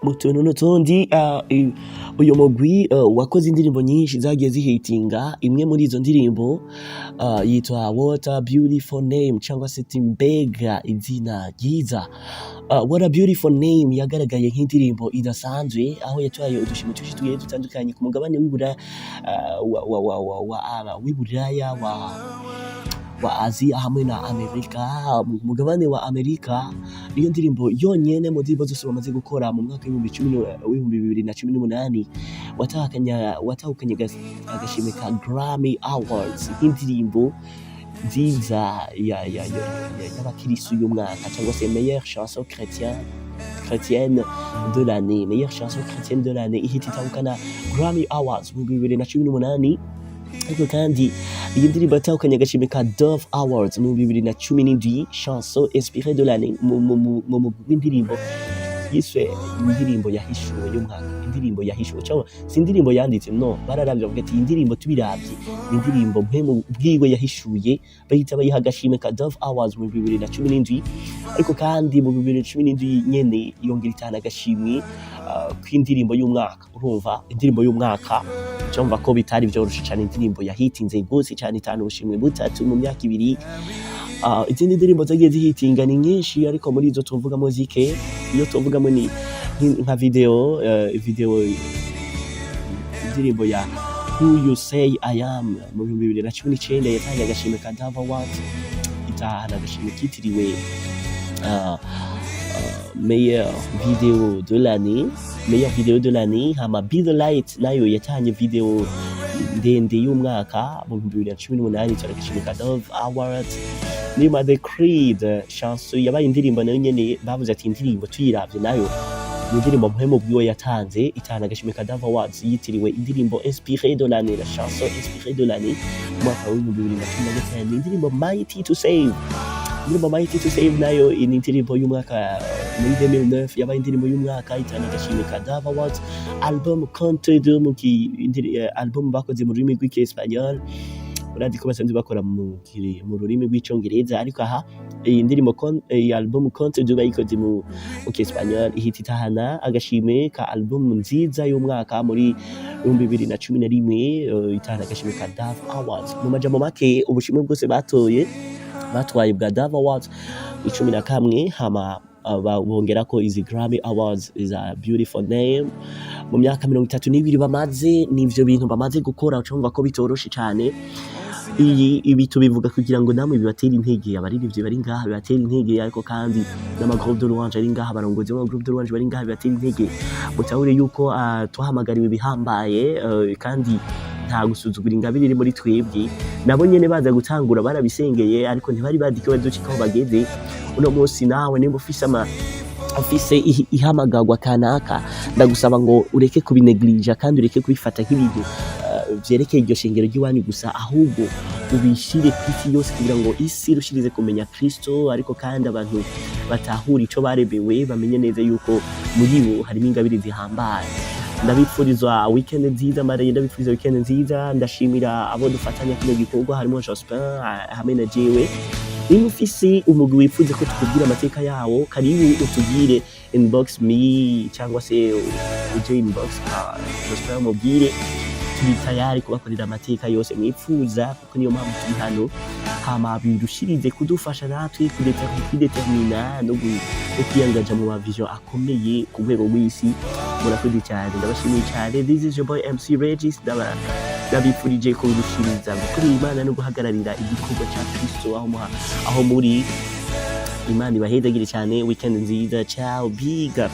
mu tuntu n'utundi uyu mugwi wakoze indirimbo nyinshi zagiye zihitinga. Imwe muri izo ndirimbo yitwa What a Beautiful Name cyangwa se Mbega izina ryiza. What a Beautiful Name yagaragaye nk'indirimbo idasanzwe aho yatwaye udushimo twinshi tugiye dutandukanye ku mugabane w'iburaya wa Aziya hamwe na Amerika. Mu mugabane wa Amerika iyo ndirimbo yonyene mu ndirimbo zose bamaze gukora mu mwaka w'ibihumbi 2018 watahukanye agashimwe ka Grammy Awards nk'indirimbo nziza y'abakirisu y'umwaka cyangwa se meilleure chanson chrétienne de l'année, meilleure chanson chrétienne de l'année ihititahukana Grammy Awards mu 2018. Ariko kandi iyi ndirimbo yatahukanye agashimwe ka Dove Awards mu 2017 chanson inspirée de l'année mu indirimbo yiswe indirimbo yahishuwe y'umwaka. Indirimbo yahishuwe cyangwa si indirimbo yanditse, no, bararavye bavuga ati indirimbo tubiravye indirimbo mpemu bwiwe yahishuye, bahita bayiha agashimwe ka Dove Awards mu 2017. Ariko kandi mu 2017 nyene yongera itana agashimwe kw'indirimbo y'umwaka. Urumva indirimbo y'umwaka cyumva ko bitari byoroshe cyane, indirimbo yahitinze gose cyane itanu ubushimwe butatu mu myaka ibiri. Izindi ndirimbo zagiye zihitinga ni nyinshi, ariko muri izo tuvugamo zike. Iyo tuvugamo ni nka video indirimbo ya Who You Say I Am mu 2019 yatanga agashimwe ka Dove Awards, itahana agashimwe kitiriwe meilleure vidéo de l'année. Hama Be The Light nayo yatanye video ndende y'umwaka mu 2018 cyane agashimwe ka Dove Awards. Nima The Creed chanson yabaye indirimbo nayo nyene bavuze ati indirimbo tuyiravye nayo indirimbo mpemo bwiwe yatanze itana agashimwe ka Dove Awards yitiriwe indirimbo inspirée de l'année, la chanson inspirée de l'année mu mwaka wa 2019. Indirimbo Mighty to Save nayo ni indirimbo y'umwaka muri 2009 yabaye indirimbo y'umwaka itana agashimwe ka Dove Awards. Album Contre Deux album bakoze mu rurimi rw'Icyesipanyol, uradi ko basanzwe bakora mu rurimi rw'icyongereza, ariko aha iyi ndirimbo album Contre Deux bayikoze mu Cyesipanyol ihititahana agashimwe ka album nziza y'umwaka muri 2011 itana agashimwe ka Dove Awards. Mu majambo make ubushimwe bwose batwaye bwa Dove Awards 11. Hama bongera ko izi Grammy Awards is a beautiful name. Mu myaka 32 bamaze n'ivyo bintu bamaze gukora, ucumva ko bitoroshe cyane. Ibi tubivuga kugira ngo namwe bibatera intege, abaririmbyi bari ngaha bibatera intege, ariko kandi n'amagroupe de louange ari ngaha, barongozi b'amagroupe de louange bari ngaha bibatera intege. Mutahure yuko twahamagariwe bihambaye, kandi nta gusuzugura ingabire iri muri twebwe. Nabo nyene baza gutangura barabisengeye, ariko ntibari badike baducikaho bageze. Uno munsi nawe nimba ufise ihamagagwa kanaka, ndagusaba ngo ureke kubineglija kandi ureke kubifata nk'ibintu vyerekeye iryo shengero ry'iwanyu gusa, ahubwo ubishire kw'isi yose kugira ngo isi irushirize kumenya Kristo, ariko kandi abantu batahura ico barebewe, bamenye neza yuko muri bo harimo ingabire zihambaye. Ndabipfuriza weekend nziza, ndabipfuriza weekend nziza. Ndashimira abo dufatanya kino gikorwa, harimo Jospin hamwe na jewe. Niba ufise umugwi wifuza ko tukubwira amateka yawo, karibu utubwire inbox me cyangwa se uje inbox Jospin mubwire, turi tayari kubakorera amateka yose mwifuza, kuko niyo mpamvu turi hano. Hama birushirize kudufasha natwe kudetermina no kwiyangaja mu mavision akomeye ku rwego rw'isi. Murakoze cyane, ndabashimiye cyane. This is your boy MC Regis, ndabifurije ko birushiriza gukorera Imana no guhagararira igikorwa cya Kristo aho muri. Imana ibahezagire cyane. Weekend nziza, ciao, big up.